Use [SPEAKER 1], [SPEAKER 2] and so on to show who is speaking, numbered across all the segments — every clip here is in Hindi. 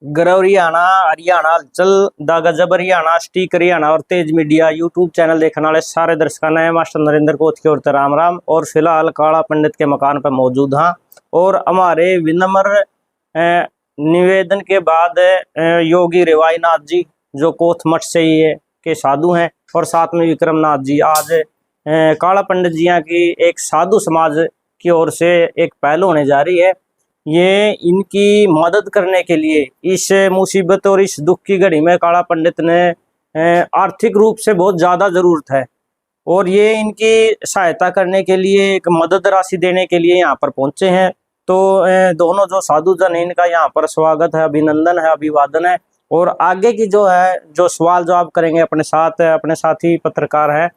[SPEAKER 1] हरियाणा हरियाणा हलचल दा गजब हरियाणा स्टीक हरियाणा और तेज मीडिया यूट्यूब चैनल देखने वाले सारे दर्शकों ने मास्टर नरेंद्र कोत की ओर से राम राम। और फिलहाल काला पंडित के मकान पर मौजूद हाँ और हमारे विनम्र निवेदन के बाद योगी रेवाईनाथ जी जो कोथ मठ से ही के साधु हैं और साथ में विक्रमनाथ जी आज काला पंडित जी की एक साधु समाज की ओर से एक पहल होने जा रही है। ये इनकी मदद करने के लिए इस मुसीबत और इस दुख की घड़ी में काला पंडित ने आर्थिक रूप से बहुत ज़्यादा ज़रूरत है और ये इनकी सहायता करने के लिए एक मदद राशि देने के लिए यहाँ पर पहुँचे हैं। तो दोनों जो साधु जन है इनका यहाँ पर स्वागत है, अभिनंदन है, अभिवादन है। और आगे की जो है जो सवाल जवाब करेंगे अपने साथी पत्रकार है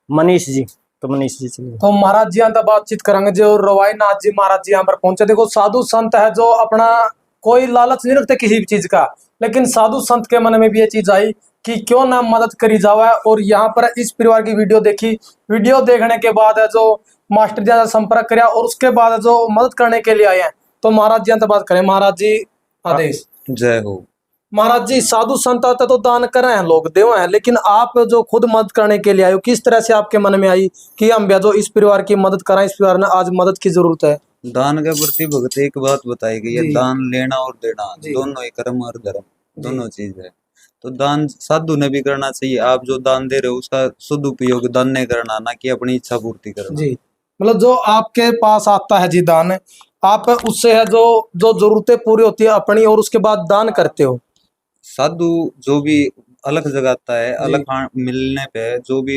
[SPEAKER 1] मनीष जी। तो मनीष जी चलिए।
[SPEAKER 2] तो महाराज जी यहाँ बातचीत करेंगे जो रवाई नाथ जी महाराज जी यहाँ पर पहुंचे। देखो साधु संत है जो अपना कोई लालच नहीं रखते किसी भी चीज का, लेकिन साधु संत के मन में भी ये चीज आई कि क्यों ना मदद करी जावे। और यहाँ पर इस परिवार की वीडियो देखी, वीडियो देखने के बाद है जो मास्टर जी से संपर्क किया और उसके बाद जो मदद करने के लिए आए हैं। तो महाराज जी यहाँ बात करें। महाराज जी आदेश।
[SPEAKER 3] जय हो।
[SPEAKER 2] महाराज जी साधु संत आते तो दान कर रहे हैं, लोग देव हैं, लेकिन आप जो खुद मदद करने के लिए आए हो, किस तरह से आपके मन में आई कि हम जो इस परिवार की मदद करें, इस परिवार ने आज मदद की जरूरत है?
[SPEAKER 3] दान के प्रति भगत एक बात बताई गई है, दान लेना और देना दोनों ही कर्म और धर्म दोनों चीज है। तो दान साधु ने भी करना चाहिए। आप जो दान दे रहे हो उसका सदुपयोग दान नहीं करना, ना कि अपनी इच्छा पूर्ति करना।
[SPEAKER 2] जी मतलब जो आपके पास आता है जी दान, आप उससे है जो जो जरूरतें पूरी होती है अपनी और उसके बाद दान करते हो।
[SPEAKER 3] साधु जो भी अलग जगाता है, अलग मिलने पे जो भी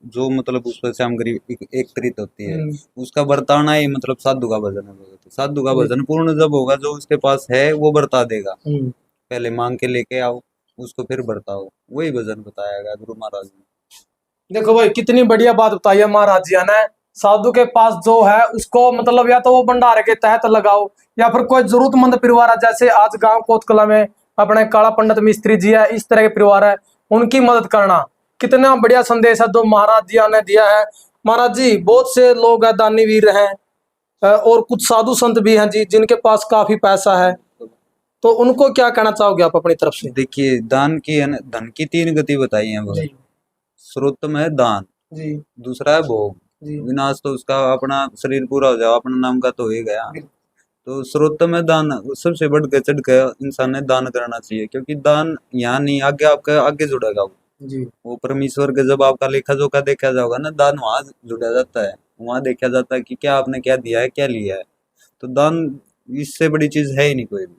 [SPEAKER 3] जो मतलब उस पर सामग्री एकत्रित होती है उसका बरताना ही मतलब साधु का भजन है। साधु का भजन पूर्ण जब होगा, जो उसके पास है वो बरता देगा। पहले मांग के लेके आओ उसको फिर बरताओ, वही भजन बताया गया गुरु महाराज ने।
[SPEAKER 2] देखो भाई कितनी बढ़िया बात बताई है महाराज जी ने। साधु के पास जो है उसको मतलब या तो वो भंडारे के तहत लगाओ या फिर कोई जरूरतमंद परिवार है, जैसे आज गांव कोतकला में अपने काला पंडित मिस्त्री जी है, इस तरह के परिवार है, उनकी मदद करना कितना बढ़िया संदेश है जो महाराज जी ने दिया है। महाराज जी बहुत से लोग है दानी वीर हैं और कुछ साधु संत भी हैं जी जिनके पास काफी पैसा है, तो उनको क्या कहना चाहोगे आप अपनी तरफ से?
[SPEAKER 3] देखिए दान की धन की तीन गति बताई है। सर्वोत्तम है दान जी, दूसरा है भोग, विनाश तो उसका अपना शरीर पूरा हो जाओ अपना नाम का तो हो ही गया। तो सर्वोत्तम है दान, सबसे बढ़ के चढ़ के इंसान ने दान करना चाहिए, क्योंकि दान यहाँ नहीं आगे आपका आगे जुड़ेगा जी। वो परमेश्वर के जब आपका लेखा जोखा देखा जाएगा ना, दान वहां जुड़ा जाता है, वहां देखा जाता है कि क्या आपने क्या दिया है क्या लिया है। तो दान इससे बड़ी चीज है ही नहीं कोई भी।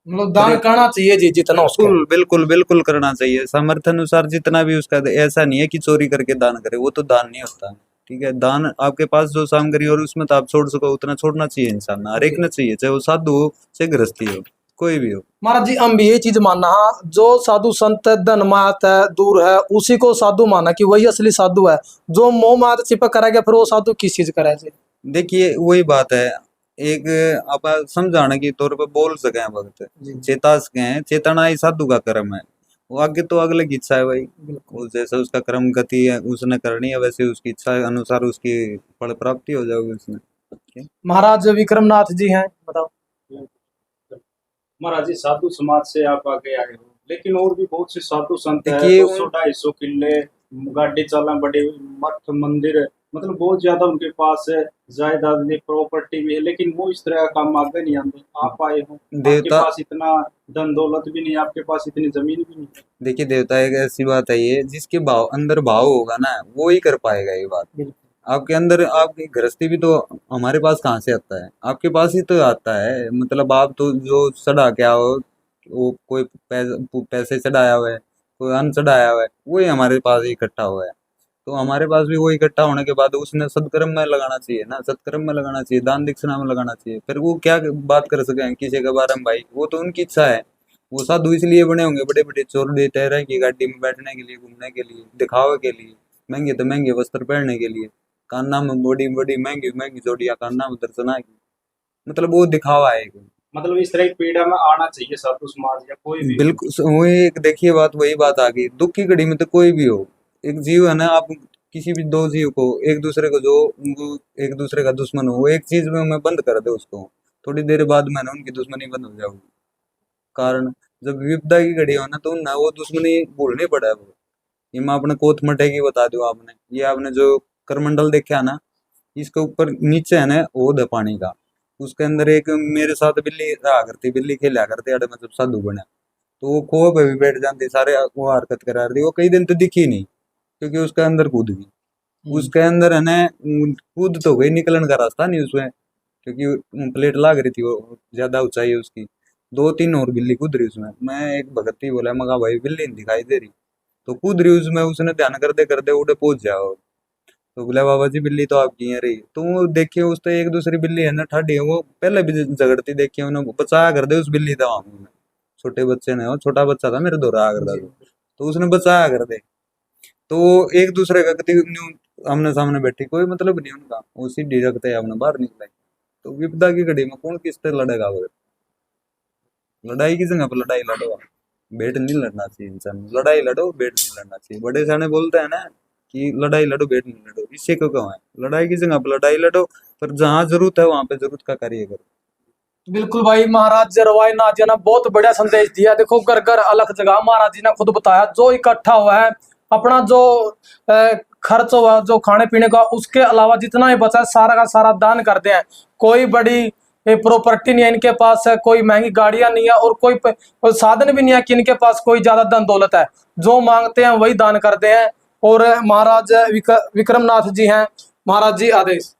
[SPEAKER 2] मतलब दान करना चाहिए जी जितना उसको
[SPEAKER 3] बिल्कुल बिल्कुल करना चाहिए सामर्थ्य अनुसार जितना भी उसका। ऐसा नहीं है कि चोरी करके दान करे, वो तो दान नहीं होता। ठीक है, दान आपके पास जो सामग्री और उसमें तो आप छोड़ सको उतना छोड़ना चाहिए इंसान, हर एक ना चाहिए, चाहे वो साधु हो चाहे गृहस्थी हो कोई भी हो।
[SPEAKER 2] महाराज जी हम भी ये चीज मानना जो साधु संत धन मात है दूर है उसी को साधु माना कि वही असली साधु है। जो मोह मात चिपक करेगा फिर वो साधु किस चीज करेगा?
[SPEAKER 3] देखिए वही बात है, एक आप समझाने के तौर पे बोल सके वक्त चेता सके, चेतना ही साधु का कर्म है। वो आगे तो अगले की इच्छा है भाई, वो जैसे उसका कर्म गति है उसने करनी है वैसे उसकी इच्छा अनुसार उसकी फल प्राप्ति हो जाएगी उसमें।
[SPEAKER 2] महाराज विक्रमनाथ जी हैं, बताओ।
[SPEAKER 4] महाराज जी साधु समाज से आप आगे आए हो, लेकिन और भी बहुत से साधु संत है, 200-250 किले गाड़ी चला बड़े मठ मंदिर, मतलब बहुत ज्यादा उनके पास है, जायदाद में प्रॉपर्टी भी है, लेकिन वो इस तरह का काम आगे नहीं आते। आप आए हो, आपके पास इतना धन दौलत भी नहीं, आपके पास इतनी जमीन भी नहीं।
[SPEAKER 3] देखिए देवता एक ऐसी बात है, ये जिसके भाव अंदर भाव होगा ना वो ही कर पाएगा ये बात। आपके अंदर आपकी गृहस्थी भी तो हमारे पास कहाँ से आता है, आपके पास ही तो आता है। मतलब आप तो जो चढ़ा के आओ, वो कोई पैसे चढ़ाया हुआ है, कोई अन्न चढ़ाया हुआ है, वही हमारे पास इकट्ठा हुआ है। तो हमारे पास भी वो इकट्ठा होने के बाद उसने सत्कर्म में लगाना चाहिए ना, सत्कर्म में लगाना चाहिए, दान दक्षिणा में लगाना चाहिए। फिर वो क्या बात कर सके किसी के बारे में भाई, वो तो उनकी इच्छा है। वो साधु इसलिए बने होंगे बड़े बड़े चोर टहरे की गाड़ी में बैठने के लिए, घूमने के लिए, दिखावे के लिए, महंगे तो महंगे वस्त्र पहनने के लिए, कान्ना में बड़ी बड़ी महंगी महंगी जोड़ियां कान्ना में दर्शना की, मतलब वो दिखावा है।
[SPEAKER 4] मतलब इस तरह की पीड़ा में आना चाहिए साधु समाज या कोई भी।
[SPEAKER 3] बिल्कुल वही एक देखिए बात, वही बात आ गई दुख की घड़ी में तो कोई भी हो, एक जीव है ना, आप किसी भी दो जीव को एक दूसरे को जो एक दूसरे का दुश्मन हो, वो एक चीज में मैं बंद कर दे उसको, थोड़ी देर बाद में ना उनकी दुश्मनी बंद हो जाएगी। कारण जब विपदा की घड़ी हो ना तो ना वो दुश्मनी भूलनी पड़ा है वो। ये मैं अपने कोत मटे की बता दूं आपने, ये आपने जो करमंडल देखा ना, इसके ऊपर नीचे है ना ओद है पानी का, उसके अंदर एक मेरे साथ बिल्ली रहा करती, बिल्ली खेला करती अड़े मैं जब साधु बना, तो वो कुएं पे भी बैठ जाती, सारे वो हरकत करा रही, वो कई दिन तो दिखी नहीं क्योंकि उसके अंदर कूद गई। उसके अंदर है ना कूद तो गई, निकलन का रास्ता नहीं उसमें, क्योंकि प्लेट लाग रही थी, वो ज्यादा ऊंचाई है उसकी। दो तीन और बिल्ली कूद रही उसमें। मैं एक भगत ही बोला, मगा भाई बिल्ली नहीं दिखाई दे रही, तो कूद रही उसमें, उसने ध्यान करते उड़े पहुंच जाओ। तो बोला बाबा जी बिल्ली तो आपकी है रही, तो वो देखिए उस तो एक दूसरी बिल्ली है ना ठाडी है, वो पहले भी झगड़ती देखी उन्होंने, बचाया कर दे उस बिल्ली था वहां में, छोटे बच्चे ने, वो छोटा बच्चा था मेरे दो रहा करता तो उसने बचाया कर दे। तो वो एक दूसरे का कति आमने सामने बैठी, कोई मतलब नहीं उनका, वो सीढ़ी रखते अपने बाहर निकले। तो विपदा की घड़ी में कौन किससे लड़ेगा? वगैरह लड़ाई की जगह पर लड़ाई लड़ो, भेंट नहीं लड़ना चाहिए इंसान, लड़ाई लड़ो भेंट नहीं लड़ना चाहिए। बड़े सियाने बोलते हैं ना कि लड़ाई लड़ो भेंट नहीं लड़ो, इससे क्यों कहो है? लड़ाई की जगह पर लड़ाई लड़ो, पर जहाँ जरूरत है वहां पे जरूरत का कार्य करो।
[SPEAKER 2] बिल्कुल भाई, महाराज जरवाई नाथ जी ने बहुत बढ़िया संदेश दिया। देखो घर घर अलग जगह, महाराज जी ने खुद बताया जो इकट्ठा हुआ है अपना जो खर्च हुआ जो खाने पीने का, उसके अलावा जितना ही बचा है सारा का सारा दान करते हैं। कोई बड़ी प्रॉपर्टी नहीं है इनके पास है, कोई महंगी गाड़ियां नहीं है और कोई साधन भी नहीं है कि इनके पास कोई ज्यादा धन दौलत है। जो मांगते हैं वही दान करते हैं। और महाराज विक्रमनाथ जी हैं, महाराज जी आदेश।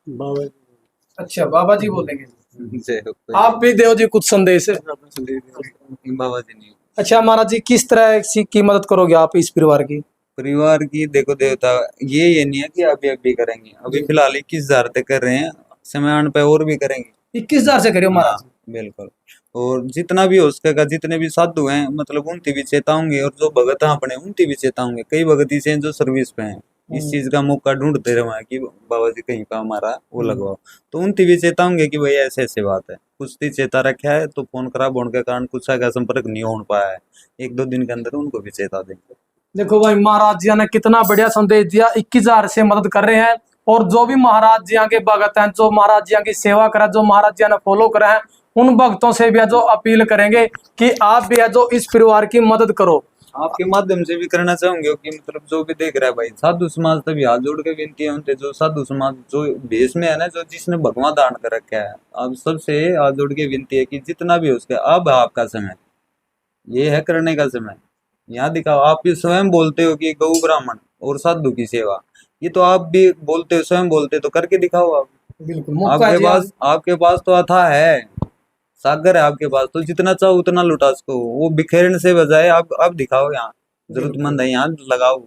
[SPEAKER 2] अच्छा बाबा जी बोलेंगे,
[SPEAKER 3] जय हो।
[SPEAKER 2] आप भी देव जी कुछ संदेश है।
[SPEAKER 3] बाबा जी नहीं।
[SPEAKER 2] अच्छा महाराज जी, किस तरह की मदद करोगे आप इस परिवार की?
[SPEAKER 3] परिवार की देखो देवता, ये नहीं है कि अभी करेंगे, अभी फिलहाल 21,000 तक कर रहे हैं, समय आने पे और भी करेंगे।
[SPEAKER 2] 21,000 से करियो महाराज।
[SPEAKER 3] बिल्कुल। और जितना भी हो सकेगा, जितने भी साधु हैं मतलब उनकी भी चेताऊंगे, और जो भगत हैं अपने उनकी भी चेताऊंगे। कई भगत ऐसे हैं जो सर्विस पे हैं, इस चीज का मौका ढूंढते रहे कि बाबा जी कहीं का हमारा वो लगवाओ, तो उनकी भी चेताऊंगे कि भाई ऐसे ऐसे बात है, कुछ भी चेता रखा है, तो फोन खराब होने के कारण कुछ का संपर्क नहीं हो पाया है, 1-2 दिन के अंदर उनको भी चेता देंगे।
[SPEAKER 2] देखो भाई, महाराज जी ने कितना बढ़िया संदेश दिया। 21,000 से मदद कर रहे हैं, और जो भी महाराज जी के भगत हैं, जो महाराज जी की सेवा करें, जो महाराज जी ने फॉलो करे हैं, उन भक्तों से भी है जो अपील करेंगे कि आप भी है जो इस परिवार की मदद करो।
[SPEAKER 3] आपके माध्यम से भी करना चाहूंगे कि मतलब जो भी देख रहा है भाई, साधु समाज तभी हाथ जोड़ के विनती है उनसे, जो साधु समाज जो भेष में है ना, जो जिसने भगवान दान कर रखा है, आप सबसे हाथ जोड़ के विनती है कि जितना भी हो सके, अब आपका समय ये है करने का समय। यहाँ दिखाओ, आप भी स्वयं बोलते हो कि गौ ब्राह्मण और साधु की सेवा, ये तो आप भी बोलते हो, स्वयं बोलते तो करके दिखाओ आप।
[SPEAKER 2] बिल्कुल,
[SPEAKER 3] आपके पास तो अथाह है, सागर है आपके पास, तो जितना चाहो उतना लुटा सको। वो बिखेरने से बजाय आप दिखाओ, यहाँ जरूरतमंद है, यहाँ लगाओ।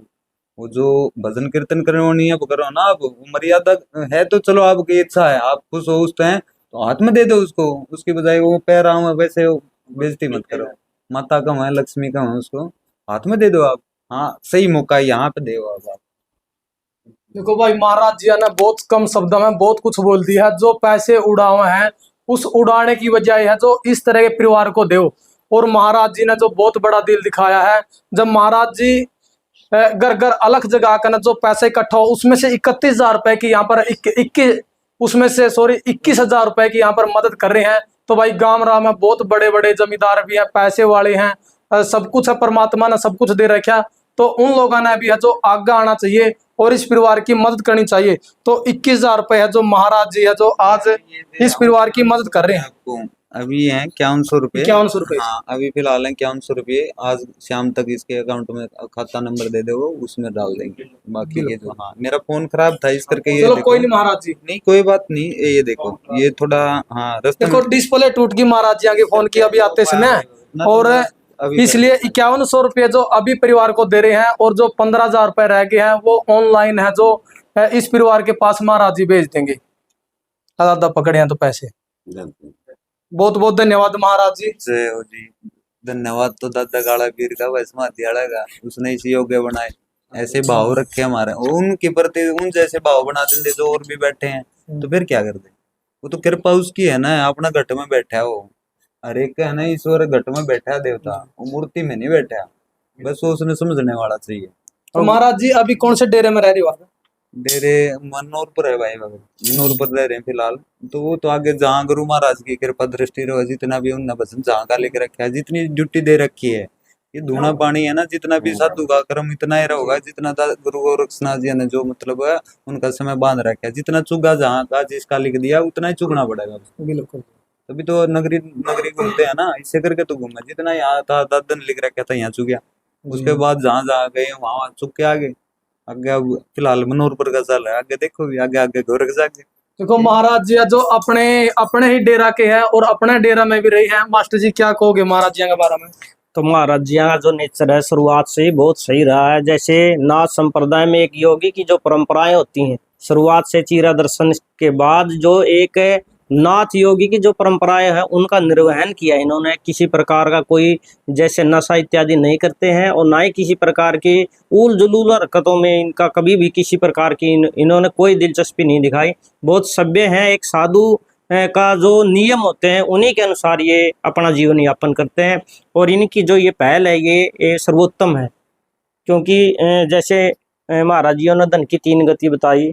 [SPEAKER 3] वो जो भजन कीर्तन करनी है वो करो ना, आप मर्यादा है तो चलो, आपकी इच्छा है, आप खुश हो उस पे तो हाथ में दे दो उसको, उसकी बजाय वो पैर वैसे बेइज्जती मत करो। माता का है, लक्ष्मी का है, उसको हाथ में दे दो आप। हाँ, सही मौका यहाँ पे दे आप।
[SPEAKER 2] देखो भाई, महाराज जी ने बहुत कम शब्दों में बहुत कुछ बोल दिया है। जो पैसे उड़ाए हैं उस उड़ाने की बजाय है जो इस तरह के परिवार को दो। और महाराज जी ने जो बहुत बड़ा दिल दिखाया है, जब महाराज जी घर घर अलग जगह का ना जो पैसे इकट्ठा हो, उसमें से 31,000 रुपए की यहाँ पर 21,000 रुपए की यहाँ पर मदद कर रहे हैं। तो भाई गांव राम में बहुत बड़े बड़े जमींदार भी हैं, पैसे वाले हैं, सब कुछ है, परमात्मा ने सब कुछ दे रखा। तो उन लोगों ने भी है जो आगे आना चाहिए और इस परिवार की मदद करनी चाहिए। तो 21,000 रुपए है जो महाराज जी है जो आज इस परिवार की मदद कर रहे हैं।
[SPEAKER 3] आपको अभी है 5100 रुपये।
[SPEAKER 2] 5100 रुपये,
[SPEAKER 3] हाँ, अभी फिलहाल है 5100 रुपये। आज शाम तक इसके अकाउंट में खाता नंबर दे दो, उसमें डाल देंगे। बाकी के जो, हाँ मेरा फोन खराब था इस करके, ये
[SPEAKER 2] चलो कोई नहीं महाराज जी,
[SPEAKER 3] नहीं कोई बात नहीं, ये देखो ये थोड़ा, हाँ रास्ते
[SPEAKER 2] देखो डिस्प्ले टूट गई महाराज जी के फोन की अभी आते समय, और इसलिए 5100 रुपये जो अभी परिवार को दे रहे हैं, और जो 15,000 रुपये रह गए हैं वो ऑनलाइन है जो इस परिवार के पास महाराज जी भेज देंगे। दादा पकड़े हैं तो पैसे। बहुत बहुत धन्यवाद महाराज जी।
[SPEAKER 3] जय हो जी। धन्यवाद तो दादा काला पीर का, वैष्णव हथियाड़ा का, उसने इसी योग्य बनाए, ऐसे भाव रखे हमारे, उनके प्रति उन जैसे भाव बना देंगे जो और भी बैठे हैं, तो फिर क्या कर दे? वो तो कृपा उसकी है ना, अपना घट में बैठा है वो, हर एक है ना ईश्वर घट में बैठा है देवता, वो मूर्ति में नहीं बैठा, बस वो उसने समझने वाला चाहिए।
[SPEAKER 2] तो महाराज जी अभी कौन से डेरे में रह रहे हो?
[SPEAKER 3] डेरे मनोहरपुर है भाई, मनोहरपुर रह रहे हैं फिलहाल। तो वो तो आगे जहाँ गुरु महाराज की कृपा दृष्टि रहो, जितना भी उनने भजन जहाँ का लेके रखा है, जितनी ड्यूटी दे रखी है, ये धूना पानी है ना, जितना भी साधु का कर्म इतना ही रहोगा, जितना गुरु गोरक्षनाथ जी ने जो मतलब है उनका समय बांध रखा है, जितना चुगा जहाँ का जिसका लिख दिया उतना ही चुगना पड़ेगा।
[SPEAKER 2] बिल्कुल।
[SPEAKER 3] तभी तो नगरी नगरी घूमते हैं ना, इससे करके तो घूमे, जितना यहाँ था दादन लिख रखा था यहाँ चुग गया, उसके बाद जहाँ जहाँ गए वहां चुग के आगे आगे। अब फिलहाल मनोहरपुर का चल है, आगे देखो भी आगे आगे गोरख जाके।
[SPEAKER 2] देखो महाराज जी जो अपने अपने ही डेरा के हैं और अपने डेरा में भी रही है, मास्टर जी क्या कहोगे महाराज जी के बारे में?
[SPEAKER 1] तो महाराज जी का जो नेचर है शुरुआत से ही बहुत सही रहा है। जैसे नाथ संप्रदाय में एक योगी की जो परंपराएं होती हैं, शुरुआत से चीरा दर्शन के बाद जो एक नाथ योगी की जो परंपराएं हैं उनका निर्वहन किया इन्होंने। किसी प्रकार का कोई जैसे नशा इत्यादि नहीं करते हैं और ना ही किसी प्रकार की उल जुलूल हरकतों में इनका कभी भी किसी प्रकार की इन्होंने कोई दिलचस्पी नहीं दिखाई। बहुत सभ्य हैं, एक साधु का जो नियम होते हैं उन्हीं के अनुसार ये अपना जीवन यापन करते हैं। और इनकी जो ये पहल है ये सर्वोत्तम है, क्योंकि जैसे महाराज जियों ने धन की 3 गति बताई।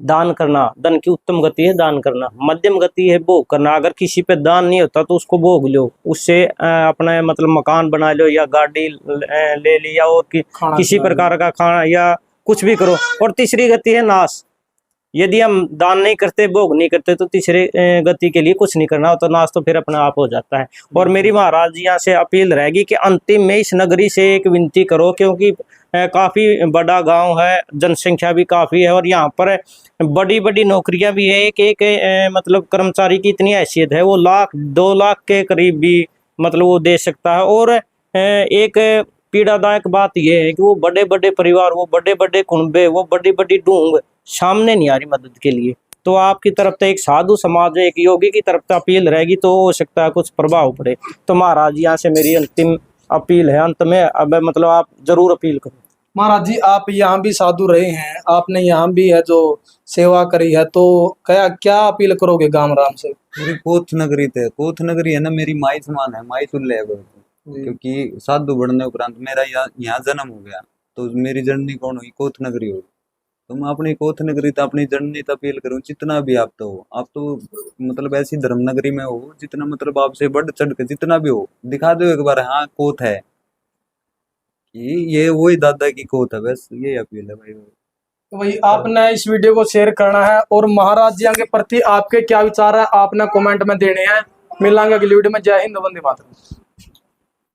[SPEAKER 1] दान करना, धन की उत्तम गति है दान करना, मध्यम गति है भोग करना। अगर किसी पे दान नहीं होता तो उसको भोग लो, उससे अपना मतलब मकान बना लो या गाड़ी ले ली या और किसी प्रकार का खाना या कुछ भी करो। और तीसरी गति है नाश। यदि हम दान नहीं करते, भोग नहीं करते तो तीसरे गति के लिए कुछ नहीं करना हो तो नाश तो फिर अपने आप हो जाता है। और मेरी महाराज जी यहाँ से अपील रहेगी कि अंतिम में इस नगरी से एक विनती करो, क्योंकि काफ़ी बड़ा गांव है, जनसंख्या भी काफ़ी है और यहाँ पर बड़ी बड़ी नौकरियां भी है। एक एक मतलब कर्मचारी की इतनी हैसियत है, वो 1-2 लाख के करीब भी मतलब वो दे सकता है। और एक पीड़ादायक बात यह है कि वो बड़े बड़े परिवार, वो बड़े बड़े कुनबे, वो बड़ी बड़ी ढूंढ सामने नहीं आ रही मदद के लिए। तो आपकी तरफ से एक साधु समाज, एक योगी की तरफ से अपील रहेगी तो हो सकता है कुछ प्रभाव पड़े। तो महाराज यहाँ से मेरी अंतिम अपील है अंत में, अब मतलब आप जरूर अपील करो।
[SPEAKER 2] महाराज जी आप यहाँ भी साधु रहे हैं, आपने यहाँ भी है जो सेवा करी है, तो क्या अपील करोगे गांव राम से?
[SPEAKER 3] मेरी कोथ नगरी थे, कोथ नगरी है ना मेरी माई समान है, माई तुल्य है बहुत। क्योंकि साधु बढ़ने उपरांत मेरा यहाँ जन्म हो गया, तो मेरी जर्नी कौन हुई? कोथ नगरी हो। तो मैं अपनी कोथ नगरी तो अपनी जर्नी तो अपील करूँ, जितना भी आप तो मतलब ऐसी धर्म नगरी में हो, जितना मतलब आपसे बढ़ चढ़ के जितना भी हो दिखा दो एक बार, हाँ कोथ है, ये वही दादा की कोथ है, बस ये अपील है भाई।
[SPEAKER 2] तो भाई आपने इस वीडियो को शेयर करना है और महाराज जी के प्रति आपके क्या विचार है आपने कमेंट में देने हैं। मिलांगे अगली वीडियो में। जय हिंद, वंदे मातरम।